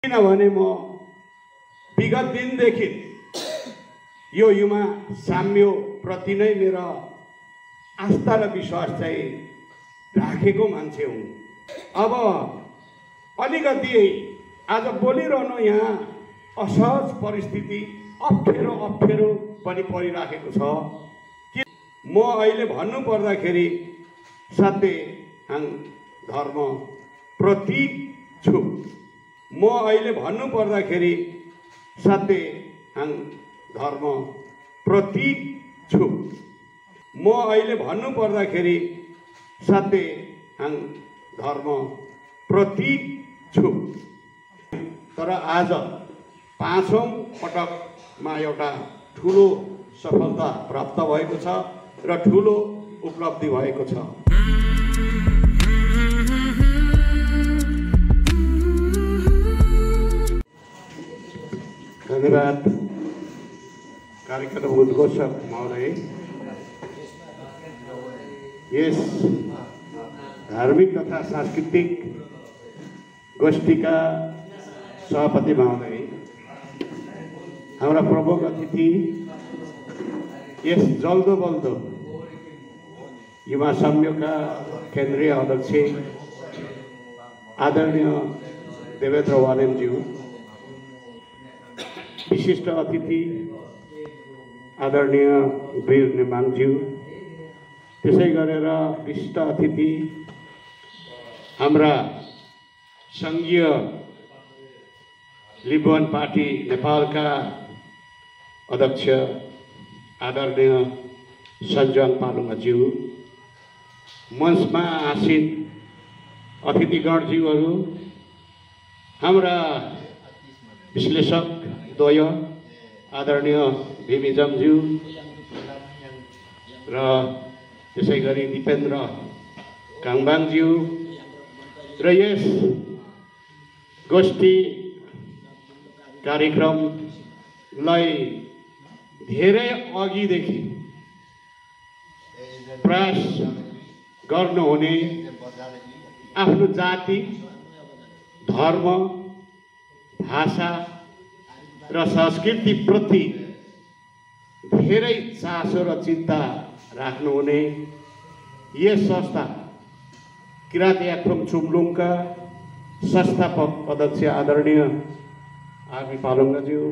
किनभने म विगत दिनदेखि यो युवा साम्य प्रति नै मेरो आस्था र विश्वास चाहिँ राखेको मान्छे हुँ। अब अलिकति आज बोलिरहनु यहाँ असहज परिस्थिति अप्ठ्यारो पनि परिराखेको छ कि म अहिले भन्नु पर्दाखेरि सत्यहाङ धर्म प्रति छु। म अहिले भन्नु पर्दाखेरि सत्यहाङ धर्म प्रति छु। म अहिले भन्नु पर्दाखेरि सत्यहाङ धर्म प्रति छु। तर आज पाँचौं पटकमा एउटा ठुलो सफलता प्राप्त भएको छ र ठुलो उपलब्धि भएको छ। धन्यवाद कार्यक्रम उद्घोषक महोदय। यस धार्मिक तथा सांस्कृतिक गोष्ठीका सभापति महोदय, हाम्रा प्रमुख अतिथि, यस जल्दो बल्दो युवा संघका केन्द्रीय अध्यक्ष आदरणीय देवेन्द्र वालेनज्यू, विशिष्ट अतिथि आदरणीय वीर नेमाङज्यू, त्यसै गरेर विशिष्ट अतिथि हाम्रा संघीय लिम्बुवान पार्टी नेपालका अध्यक्ष आदरणीय सञ्जन पालुङज्यू, मञ्चमा आसीन अतिथिगणज्यूहरू, हाम्रा विश्लेषक द्वय आदरणीय भिमिजमज्यू र त्यसै गरी दिपेन्द्र काङबाङज्यू र यस गोष्ठी कार्यक्रमलाई धेरै अघिदेखि प्रयास गर्नुहुने, आफ्नो जाति, धर्म, भाषा र संस्कृति प्रति धेरै चासो र चिन्ता राख्नुहुने यस संस्था किरात याक्थुङ चुम्लुङका संस्थापक अध्यक्ष आदरणीय आरबी पालुङज्यू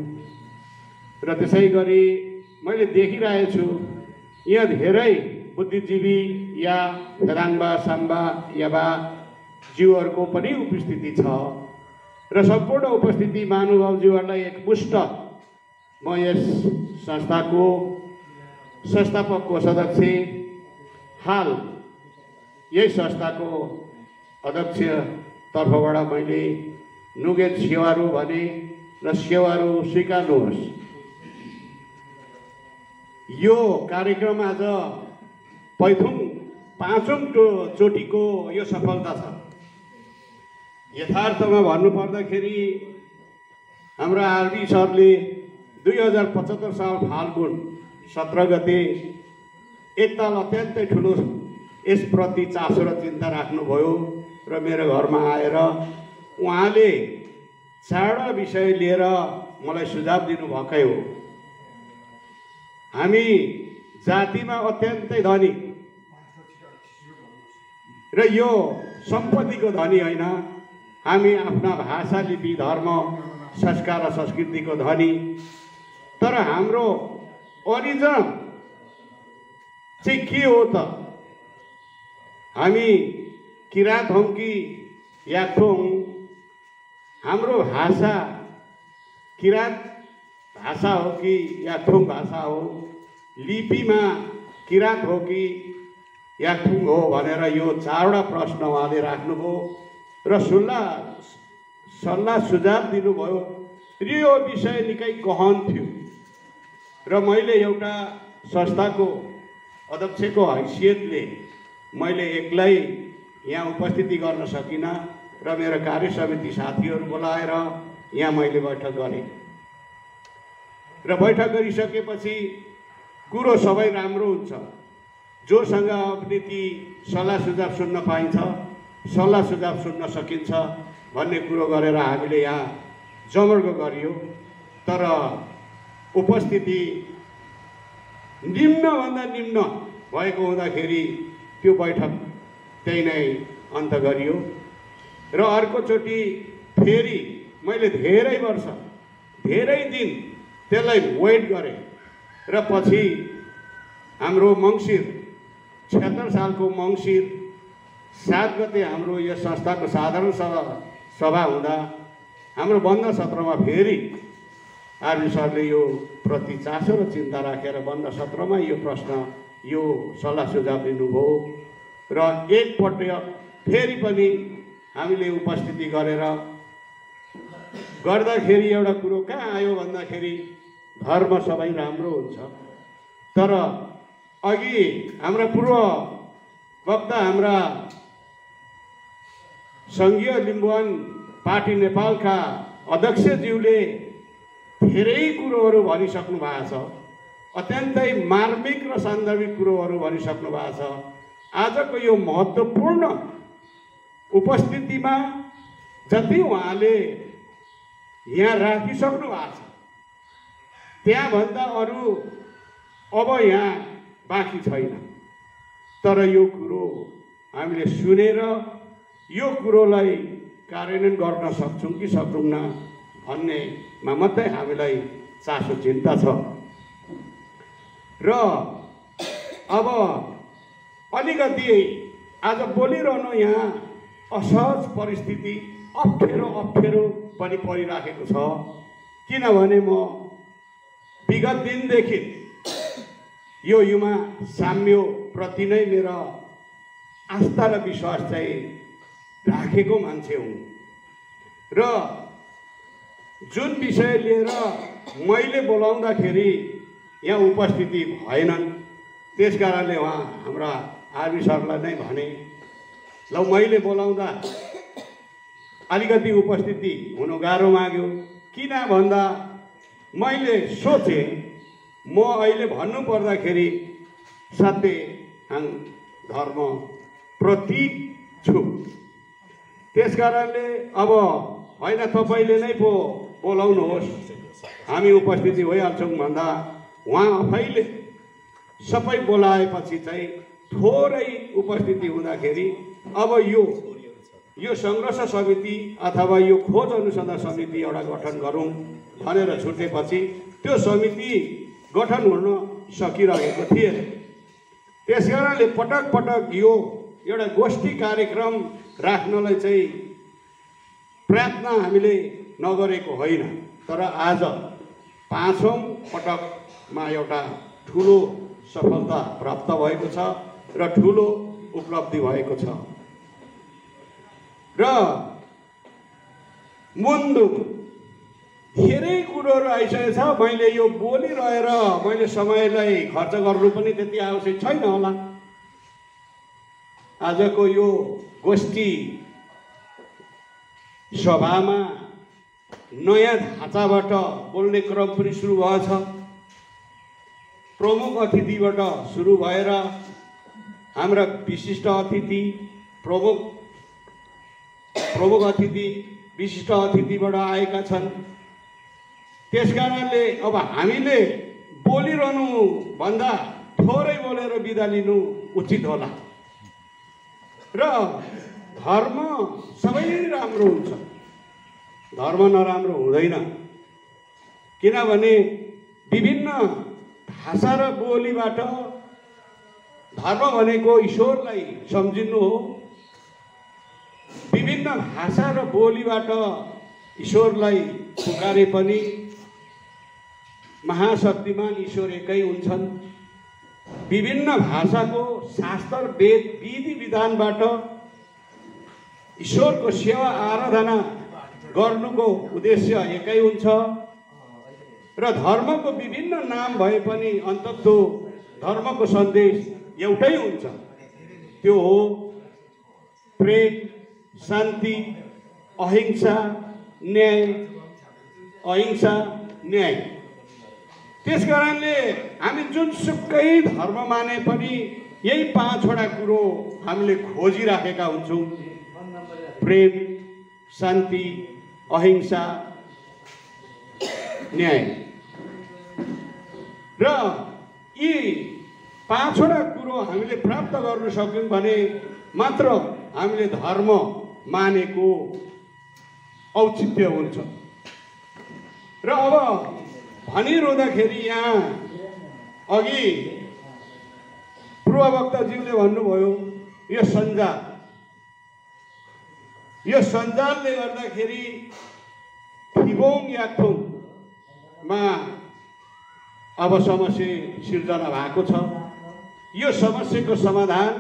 र त्यसै गरी मैले देखिरहेको छु यहाँ धेरै बुद्धिजीवी या फेदाङ्बा साम्बा याबा ज्यूहरूको पनि उपस्थिति छ र सम्पूर्ण उपस्थिति महानुभावज्यूहरूलाई एकमुष्ट म यस संस्थाको संस्थापक कोषाध्यक्ष, हाल यही संस्थाको अध्यक्ष तर्फबाट मैले नुगेन सेवारू भने र सेवारू स्वीकार्नुहोस्। यो कार्यक्रम आज पाँचौं चोटिको यो सफलता छ। यथार्थमा भन्नुपर्दाखेरि हाम्रा आरबी सरले 2075 साल फाल्गुन 17 गते एकताल अत्यन्तै ठुलो यसप्रति चासो र चिन्ता राख्नुभयो र मेरो घरमा आएर उहाँले चारवटा विषय लिएर मलाई सुझाव दिनुभएकै हो। हामी जातिमा अत्यन्तै धनी र यो सम्पत्तिको धनी होइन, हामी आफ्ना भाषा, लिपि, धर्म, संस्कार र संस्कृतिको धनी। तर हाम्रो ओरिजिन चाहिँ के हो त? हामी किरात हौँ कि याक्थुङ? हाम्रो भाषा किरात भाषा हो कि याक्थुङ भाषा हो? लिपिमा किरात हो कि याक्थुङ हो भनेर यो चारवटा प्रश्न उहाँले राख्नुभयो र सल्लाह सुझाव दिनुभयो र यो विषय निकै गहन थियो र मैले एउटा संस्थाको अध्यक्षको हैसियतले मैले एक्लै यहाँ उपस्थिति गर्न सकिनँ र मेरो कार्य समिति साथीहरू बोलाएर यहाँ मैले बैठक गरेँ र बैठक गरिसकेपछि कुरो सबै राम्रो हुन्छ। जोसँग पनि ती सल्लाह सुझाव सुन्न पाइन्छ, सल्लाह सुझाव सुन्न सकिन्छ भन्ने कुरो गरेर हामीले यहाँ जमर्को गरियो, तर उपस्थिति निम्नभन्दा निम्न भएको हुँदाखेरि त्यो बैठक त्यही नै अन्त गरियो। र अर्कोचोटि फेरि मैले धेरै वर्ष धेरै दिन त्यसलाई वेट गरेँ र पछि हाम्रो मङ्सिर 76 सालको मङ्सिर 7 गते हाम्रो यो संस्थाको साधारण सभा हुँदा हाम्रो बन्द सत्रमा फेरि आरबी सरले यो प्रति चासो र चिन्ता राखेर बन्द सत्रमा यो प्रश्न यो सल्लाह सुझाव दिनुभयो र एकपल्ट फेरि पनि हामीले उपस्थिति गरेर गर्दाखेरि एउटा कुरो कहाँ आयो भन्दाखेरि धर्म सबै राम्रो हुन्छ, तर अघि हाम्रा पूर्व वक्ता हाम्रा सङ्घीय लिम्बुवान पार्टी नेपालका अध्यक्षज्यूले धेरै कुरोहरू भनिसक्नु भएको छ, अत्यन्तै मार्मिक र सान्दर्भिक कुरोहरू भनिसक्नु भएको छ। आजको यो महत्त्वपूर्ण उपस्थितिमा जति उहाँले यहाँ राखिसक्नु भएको छ त्यहाँभन्दा अरू अब यहाँ बाँकी छैन। तर यो कुरो हामीले सुनेर यो कुरोलाई कार्यान्वयन गर्न सक्छौँ कि सक्दैनौँ भन्नेमा मात्रै हामीलाई चासो चिन्ता छ। र अब अलिकति आज बोलिरहनु यहाँ असहज परिस्थिति अप्ठ्यारो पनि परिराखेको छ, किनभने म विगत दिनदेखि यो युवा साम्यो प्रति नै मेरो आस्था र विश्वास चाहिँ राखेको मान्छे हुँ र जुन विषय लिएर मैले बोलाउँदाखेरि यहाँ उपस्थिति भएनन्, त्यस कारणले उहाँ हाम्रा आरबी सरलाई नै भने ल मैले बोलाउँदा अलिकति उपस्थिति हुनु गाह्रो माग्यो। किन भन्दा मैले सोचेँ म अहिले भन्नु पर्दाखेरि सत्य धर्म प्रति छु, त्यस कारणले अब होइन तपाईँले नै पो बोलाउनुहोस् हामी उपस्थिति भइहाल्छौँ भन्दा उहाँ आफैले सबै बोलाएपछि चाहिँ थोरै उपस्थिति हुँदाखेरि अब यो सङ्घर्ष समिति अथवा यो खोज अनुसन्धान समिति एउटा गठन गरौँ भनेर छुटेपछि त्यो समिति गठन हुन सकिरहेको थिएन। त्यस कारणले पटक पटक यो एउटा गोष्ठी कार्यक्रम राख्नलाई चाहिँ प्रयत्न हामीले नगरेको होइन, तर आज 5औं पटकमा एउटा ठुलो सफलता प्राप्त भएको छ र ठुलो उपलब्धि भएको छ। र मुन्दु धेरै कुरोहरू आइसकेको छ। मैले यो बोलिरहेर मैले समयलाई खर्च गर्नु पनि त्यति आवश्यक छैन होला। आजको यो गोष्ठी सभामा नयाँ ढाँचाबाट बोल्ने क्रम पनि सुरु भएछ। प्रमुख अतिथिबाट सुरु भएर हाम्रा विशिष्ट अतिथि प्रमुख अतिथि विशिष्ट अतिथिबाट आएका छन्। त्यसकारणले अब हामीले बोलिरहनु भन्दा थोरै बोलेर बिदा लिनु उचित होला। र धर्म सबै राम्रो हुन्छ, धर्म नराम्रो हुँदैन, किनभने विभिन्न भाषा र बोलीबाट धर्म भनेको ईश्वरलाई सम्झिनु हो। विभिन्न भाषा र बोलीबाट ईश्वरलाई पुकारे पनि महाशक्तिमान ईश्वर एकै हुन्छन्। विभिन्न भाषाको शास्त्र वेद विधि विधानबाट ईश्वरको सेवा आराधना गर्नुको उद्देश्य एकै हुन्छ। र धर्मको विभिन्न नाम भए पनि अन्ततः धर्मको सन्देश एउटै हुन्छ, त्यो हो प्रेम, शान्ति, अहिंसा, न्याय। अहिंसा, न्याय। त्यसकारणले हामी जुनसुकै धर्म माने पनि यही 5वटा कुरो हामीले खोजिराखेका हुन्छौँ। प्रेम, शान्ति, अहिंसा न्याय। र यी 5वटा कुरो हामीले प्राप्त गर्न सक्यौँ भने मात्र हामीले धर्म मानेको औचित्य हुन्छ। र अब भनिरहँदाखेरि यहाँ अघि पूर्ववक्ताज्यूले भन्नुभयो यो सञ्जालले गर्दाखेरि थिबोङ याक्थुङमा अब समस्या सिर्जना भएको छ। यो समस्याको समाधान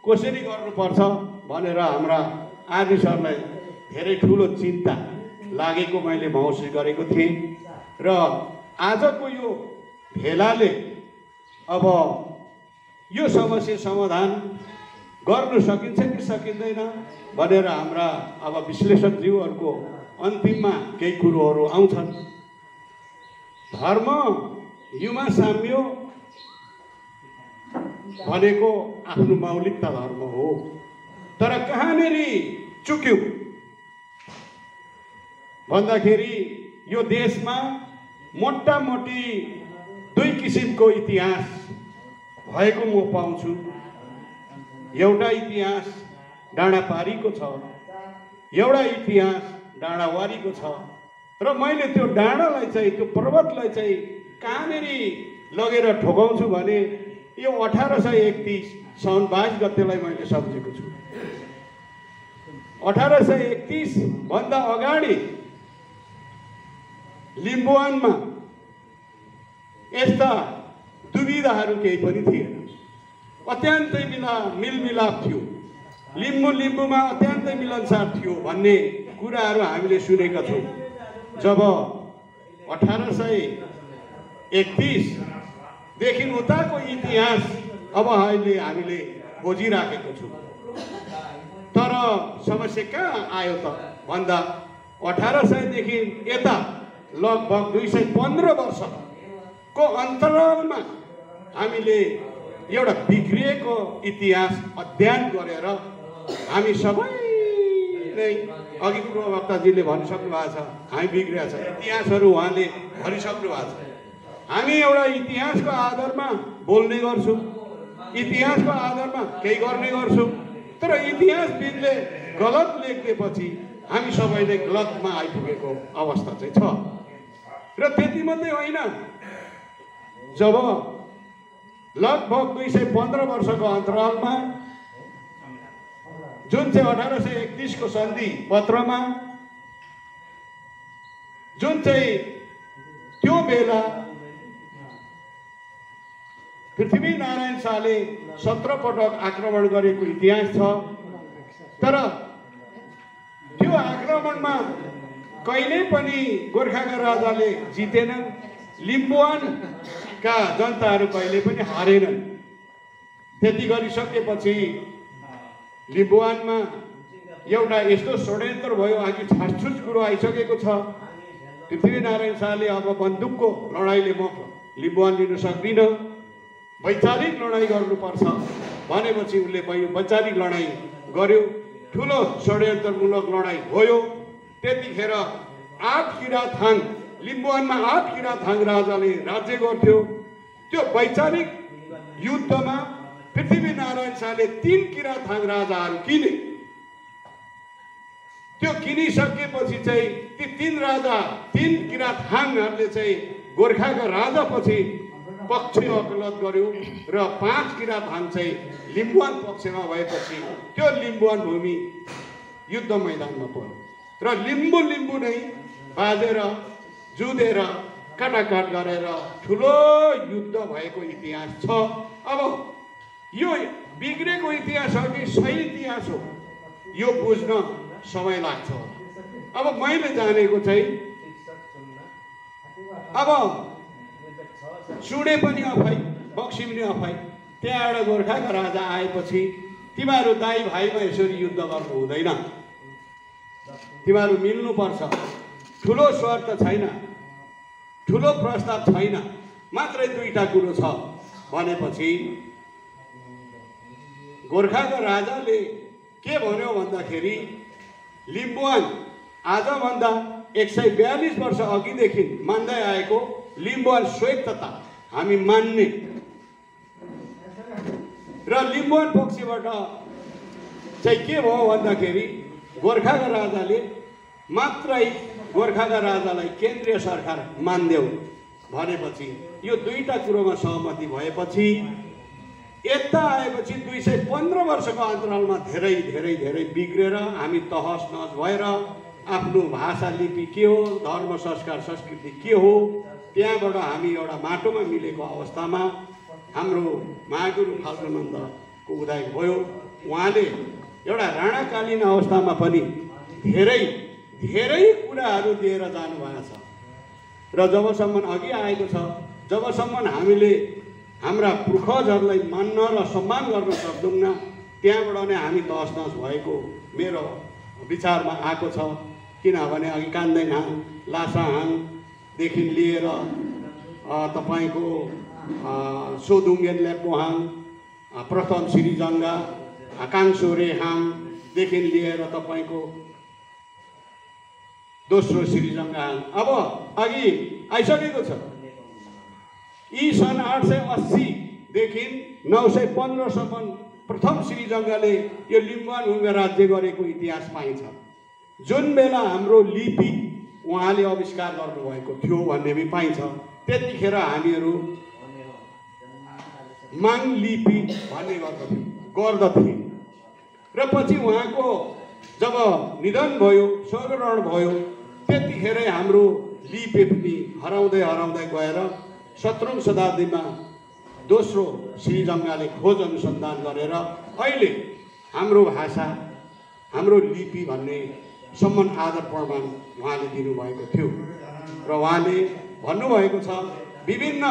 कसरी गर्नुपर्छ भनेर हाम्रा आदि सरलाई धेरै ठुलो चिन्ता लागेको मैले महसुस गरेको थिएँ। र आजको यो भेलाले अब यो समस्या समाधान गर्न सकिन्छ कि सकिँदैन भनेर हाम्रा अब विश्लेषकज्यूहरूको अन्तिममा केही कुरोहरू आउँछन्। धर्म युमा साम्यो भनेको आफ्नो मौलिकता धर्म हो। तर कहाँनिर चुक्यौँ भन्दाखेरि यो देशमा मोटामोटी 2 किसिमको इतिहास भएको म पाउँछु। एउटा इतिहास डाँडापारीको छ, एउटा इतिहास डाँडावारीको छ। र मैले त्यो डाँडालाई चाहिँ, त्यो पर्वतलाई चाहिँ कहाँनिर लगेर ठोकाउँछु भने यो 1831 साउन 22 गतेलाई मैले सम्झेको छु। 1831 भन्दा अगाडि लिम्बुवानमा यस्ता दुविधाहरू केही पनि थिएन। अत्यन्तै मिलमिलाप थियो। लिम्बूमा अत्यन्तै मिलनसार थियो भन्ने कुराहरू हामीले सुनेका छौँ। जब 1831 देखि उताको इतिहास अब अहिले हामीले खोजिराखेको छौँ। तर समस्या कहाँ आयो त भन्दा 1800 देखि यता लगभग 215 वर्षको अन्तरालमा हामीले एउटा बिग्रिएको इतिहास अध्ययन गरेर हामी सबैले अघि पूर्ववक्ताजीले भनिसक्नु भएको छ, हामी बिग्रिएको छ। इतिहासहरू उहाँले भनिसक्नु भएको छ। हामी एउटा इतिहासको आधारमा बोल्ने गर्छौँ, इतिहासको आधारमा केही गर्ने गर्छौँ। तर इतिहासविदले गलत लेखिदिएपछि हामी सबैले गलतमा आइपुगेको अवस्था चाहिँ छ। र त्यति मात्रै होइन, जब लगभग 215 वर्षको अन्तरालमा जुन चाहिँ 1831 को सन्धि पत्रमा जुन चाहिँ त्यो बेला पृथ्वीनारायण शाहले 17 पटक आक्रमण गरेको इतिहास छ। तर त्यो आक्रमणमा कहिल्यै पनि गोर्खाका राजाले जितेनन्, लिम्बुवानका जनताहरू कहिले पनि हारेनन्। त्यति गरिसकेपछि लिम्बुवानमा एउटा यस्तो षड्यन्त्र भयो, अघि छासछुस कुरो आइसकेको छ। पृथ्वीनारायण शाहले अब बन्दुकको लडाइँले म लिम्बुवान लिन सक्दिनँ, वैचारिक लडाइँ गर्नुपर्छ भनेपछि उसले वैचारिक लडाइँ गर्यो। ठुलो षड्यन्त्रमूलक लडाइँ भयो। त्यतिखेर 8 किराथाङ, लिम्बुवानमा 8 किराथाङ राजाले राज्य गर्थ्यो। त्यो वैचारिक युद्धमा पृथ्वीनारायण शाहले 3 किराथाङ राजाहरू किने। त्यो किनिसकेपछि चाहिँ ती 3 किराथाङहरूले चाहिँ गोर्खाका राजापछि पक्ष वकालत गर्यो र 5 किराथाङ चाहिँ लिम्बुवान पक्षमा भएपछि त्यो लिम्बुवान भूमि युद्ध मैदानमा पर्यो र लिम्बू नै बाजेर जुधेर काटाकाट गरेर ठुलो युद्ध भएको इतिहास छ। अब यो बिग्रेको इतिहास हो कि सही इतिहास हो यो बुझ्न समय लाग्छ। अब मैले जानेको चाहिँ अब सुडे पनि अफाइ, बक्सिम पनि अफाइ। त्यहाँबाट गोर्खाका राजा आएपछि तिमीहरू दाइ भाइमा यसरी युद्ध गर्नु हुँदैन, तिमीहरू मिल्नुपर्छ। ठुलो स्वार्थ छैन, ठुलो प्रस्ताव छैन, मात्रै 2टा कुरो छ भनेपछि गोर्खाका राजाले के भन्यो भन्दाखेरि लिम्बुवान आजभन्दा 142 वर्ष अघिदेखि मान्दै आएको लिम्बुवान स्वायत्तता हामी मान्ने र लिम्बुवान पक्षबाट चाहिँ के भयो भन्दाखेरि गोर्खाका राजाले मात्रै गोर्खाका राजालाई केन्द्रीय सरकार मान्देऊ भनेपछि यो दुईटा कुरोमा सहमति भएपछि यता आएपछि 215 वर्षको अन्तरालमा धेरै धेरै धेरै बिग्रेर हामी तहस नहस भएर आफ्नो भाषा लिपि के हो, धर्म संस्कार संस्कृति के हो, त्यहाँबाट हामी एउटा माटोमा मिलेको अवस्थामा हाम्रो महागुरु फाल्गुनन्दको उदय भयो। उहाँले एउटा राणाकालीन अवस्थामा पनि धेरै धेरै कुराहरू दिएर जानुभएको छ र जबसम्म अघि आएको छ, जबसम्म हामीले हाम्रा पूर्वजहरूलाई मान्न र सम्मान गर्न सक्दैनौँ त्यहाँबाट नै हामी तहस नहस भएको मेरो विचारमा आएको छ। किनभने अघि कान्दैनहाङ लासाहाङदेखि लिएर तपाईँको सोदुङ्गेन लेप्पोहाङ, प्रथम श्रीजङ्गा, काङसोरेहाङदेखि लिएर तपाईँको दोस्रो श्रीजङ्गाहाङ अब अघि आइसकेको छ। यी सन् 880 देखि 915 सम्म प्रथम श्रीजङ्गाले यो लिम्बुवान भूमिमा राज्य गरेको इतिहास पाइन्छ। जुन बेला हाम्रो लिपि उहाँले आविष्कार गर्नुभएको थियो भन्ने पनि पाइन्छ। त्यतिखेर हामीहरू माङ लिपि भन्ने गर्दथे र पछि उहाँको जब निधन भयो, स्वर्गग्रहण भयो, त्यतिखेरै हाम्रो लिपि पनि हराउँदै हराउँदै गएर 17औं शताब्दीमा दोस्रो श्रीजङ्गाले खोज अनुसन्धान गरेर अहिले हाम्रो भाषा, हाम्रो लिपि भन्ने सम्मान आदर प्रमाण उहाँले दिनुभएको थियो र उहाँले भन्नुभएको छ विभिन्न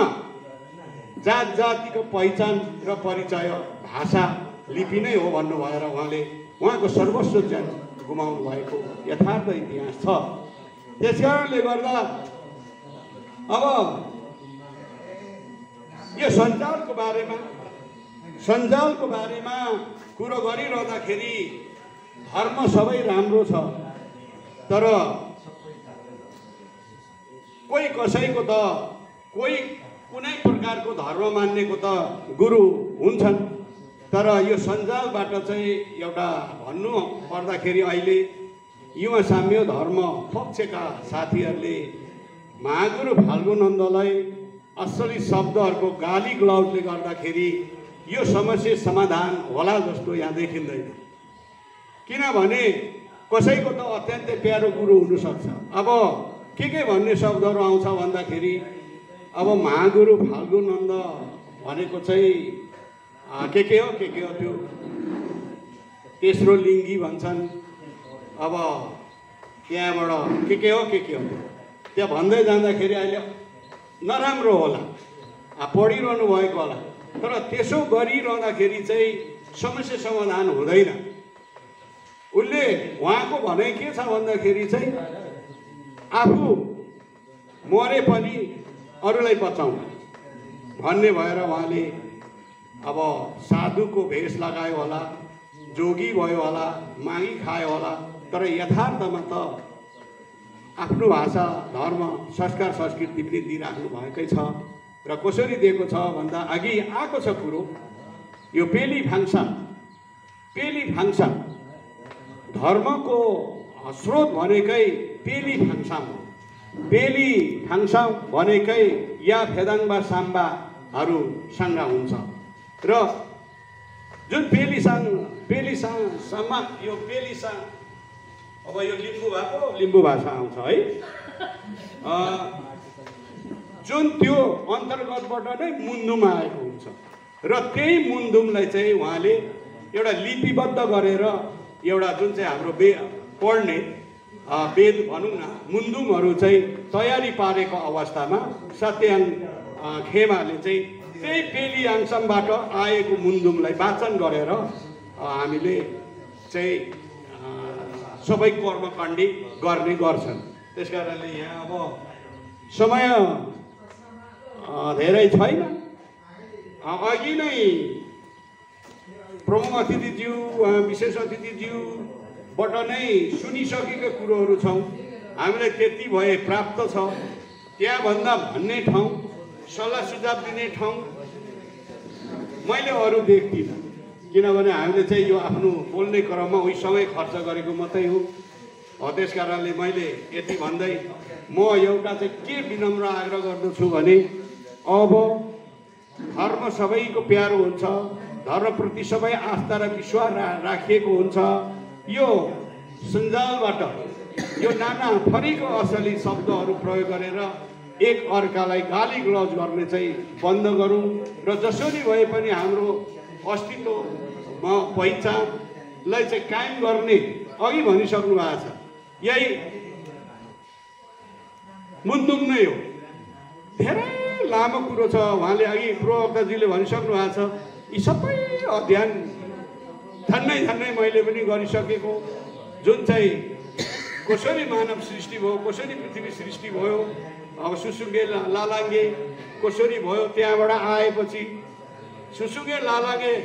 जात जातिको पहिचान र परिचय भाषा लिपि नै हो भन्नु भएर उहाँले उहाँको सर्वस्व ज्यान गुमाउनु भएको यथार्थ इतिहास छ। त्यसकारणले गर्दा अब यो सञ्जालको बारेमा कुरो गरिरहँदाखेरि धर्म सबै राम्रो छ, तर कोही कसैको त कोही कुनै प्रकारको धर्म मान्नेको त गुरु हुन्छन्। तर यो सञ्जालबाट चाहिँ एउटा भन्नु पर्दाखेरि अहिले युवा साम्य धर्म पक्षका साथीहरूले महागुरु फाल्गुनन्दलाई असली शब्दहरूको गाली गलौजले गर्दाखेरि यो समस्या समाधान होला जस्तो यहाँ देखिँदैन। किनभने कसैको त अत्यन्तै प्यारो गुरु हुनसक्छ। अब के भन्ने शब्दहरू आउँछ भन्दाखेरि अब महागुरु फाल्गुनन्द भनेको चाहिँ के हो त्यो तेस्रो लिङ्गी भन्छन्। अब त्यहाँबाट के हो त्यहाँ भन्दै जाँदाखेरि अहिले नराम्रो होला, पढिरहनु भएको होला, तर त्यसो गरिरहँदाखेरि चाहिँ समस्या समाधान हुँदैन। उसले उहाँको भनाइ के छ भन्दाखेरि चाहिँ आफू मरे पनि अरूलाई बचाउनु भन्ने भएर उहाँले अब साधुको भेष लगायो होला, जोगी भयो होला, मागी खायो होला, तर यथार्थमा त आफ्नो भाषा, धर्म, संस्कार, संस्कृति पनि दिइराख्नु भएकै छ। र कसरी दिएको छ भन्दा अघि आएको छ कुरो, यो पेली फाङ्सा धर्मको स्रोत भनेकै पेली फाङ्सा हो। पेली फाङ्सा भनेकै या फेदाङ्बा साम्बाहरू सँग हुन्छ र जुन पेलिसाङसम्म यो पेलिसाङ अब यो लिम्बू भाषा आउँछ है, जुन त्यो अन्तर्गतबाट नै मुन्दुम आएको हुन्छ र त्यही मुन्दुमलाई चाहिँ उहाँले एउटा लिपिबद्ध गरेर एउटा जुन चाहिँ हाम्रो पढ्ने वेद भनौँ न मुन्दुमहरू चाहिँ तयारी पारेको अवस्थामा सत्याङ खेमाले चाहिँ त्यही पेलियाङसम्मबाट आएको मुन्दुमलाई वाचन गरेर हामीले चाहिँ सबै कर्मकाण्डी गर्ने गर्छन्। त्यस कारणले यहाँ अब समय धेरै छैन। अघि नै प्रमुख अतिथिज्यू, विशेष अतिथिज्यूबाट नै सुनिसकेका कुरोहरू छौँ। हामीलाई त्यति भए प्राप्त छ। त्यहाँभन्दा भन्ने ठाउँ, सल्लाह सुझाव दिने ठाउँ मैले अरू देख्दिनँ। किनभने हामीले चाहिँ यो आफ्नो बोल्ने क्रममा उही समय खर्च गरेको मात्रै हो। त्यस कारणले मैले यति भन्दै म एउटा चाहिँ के विनम्र आग्रह गर्दछु भने अब धर्म सबैको प्यारो हुन्छ, धर्मप्रति सबै आस्था र विश्वास राखिएको हुन्छ। यो सञ्जालबाट यो नाना थरीको असली शब्दहरू प्रयोग गरेर एक अर्कालाई गाली गलौज गर्ने चाहिँ बन्द गरौँ र जसरी भए पनि हाम्रो अस्तित्वमा पहिचानलाई चाहिँ कायम गर्ने अघि भनिसक्नु भएको छ। यही मुन्दुम नै हो। धेरै लामो कुरो छ, उहाँले अघि प्रवक्ताजीले भनिसक्नु भएको छ। यी सबै अध्ययन झन्नै मैले पनि गरिसकेको, जुन चाहिँ कसरी मानव सृष्टि भयो, कसरी पृथ्वी सृष्टि भयो, अब सुसुङ्गे लालाङ्गे कसरी भयो, त्यहाँबाट आएपछि सुसुङ्गे लालाङ्गेको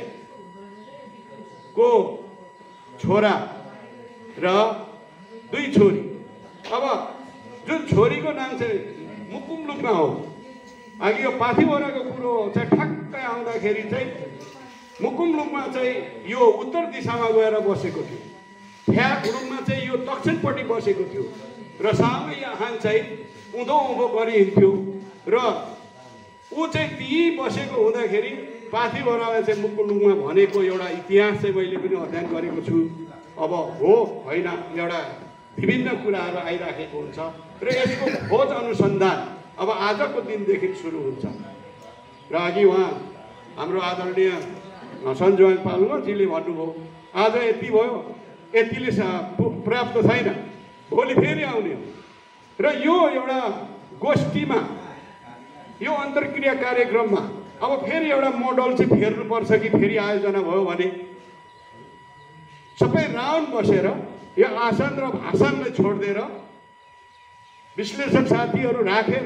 छोरा र 2 छोरी। अब जुन छोरीको नाम चाहिँ मुकुमलुङमा हो। अघि यो पाथिभराको कुरो चाहिँ ठ्याक्कै आउँदाखेरि चाहिँ मुकुमलुङमा चाहिँ यो उत्तर दिशामा गएर बसेको थियो, फ्याकुलुङमा चाहिँ यो दक्षिणपट्टि बसेको थियो र सामै आहाङ चाहिँ उँधो गरी हिँड्थ्यो र ऊ चाहिँ त्यहीँ बसेको हुँदाखेरि पाथिभरालाई चाहिँ मुकुमलुङमा भनेको एउटा इतिहास चाहिँ मैले पनि अध्ययन गरेको छु। अब हो होइन एउटा विभिन्न कुराहरू आइराखेको हुन्छ र यसको खोज अनुसन्धान अब आजको दिनदेखि सुरु हुन्छ। र अघि उहाँ हाम्रो आदरणीय सञ्जोहाङ पालुङजीले भन्नुभयो आज यति भयो, यतिले पर्याप्त छैन, भोलि फेरि आउने हो। र यो एउटा गोष्ठीमा यो अन्तर्क्रिया कार्यक्रममा अब फेरि एउटा मोडल चाहिँ फेर्नुपर्छ कि फेरि आयोजना भयो भने सबै राउन्ड बसेर यो आसन र भाषणलाई छोडिदिएर विश्लेषक साथीहरू राखेर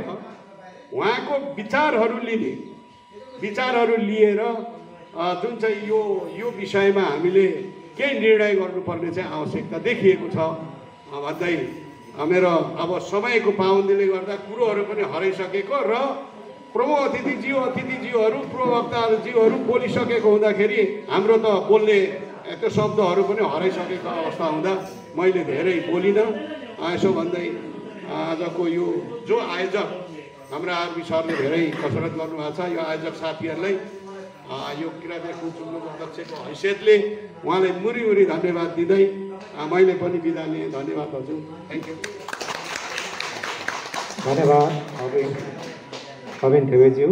उहाँको विचारहरू लिएर जुन चाहिँ यो विषयमा हामीले केही निर्णय गर्नुपर्ने चाहिँ आवश्यकता देखिएको छ भन्दै मेरो अब समयको पाबन्दीले गर्दा कुरोहरू पनि हराइसकेको र प्रमुख अतिथिज्यूहरू प्रवक्ताज्यूहरू बोलिसकेको हुँदाखेरि हाम्रो त बोल्ने त्यो शब्दहरू पनि हराइसकेको अवस्था हुँदा मैले धेरै बोलिनँ। यसो भन्दै आजको यो जो आयोजक हाम्रा आरबी सरले धेरै कसरत गर्नुभएको छ, यो आयोजक साथीहरूलाई यो किराँत कुचुङको अध्यक्षको हैसियतले उहाँलाई मुरी धन्यवाद दिँदै मैले पनि बिदा लिएँ। धन्यवाद हजुर, थ्याङ्क यू। धन्यवाद अबिन ठेवेज्यू।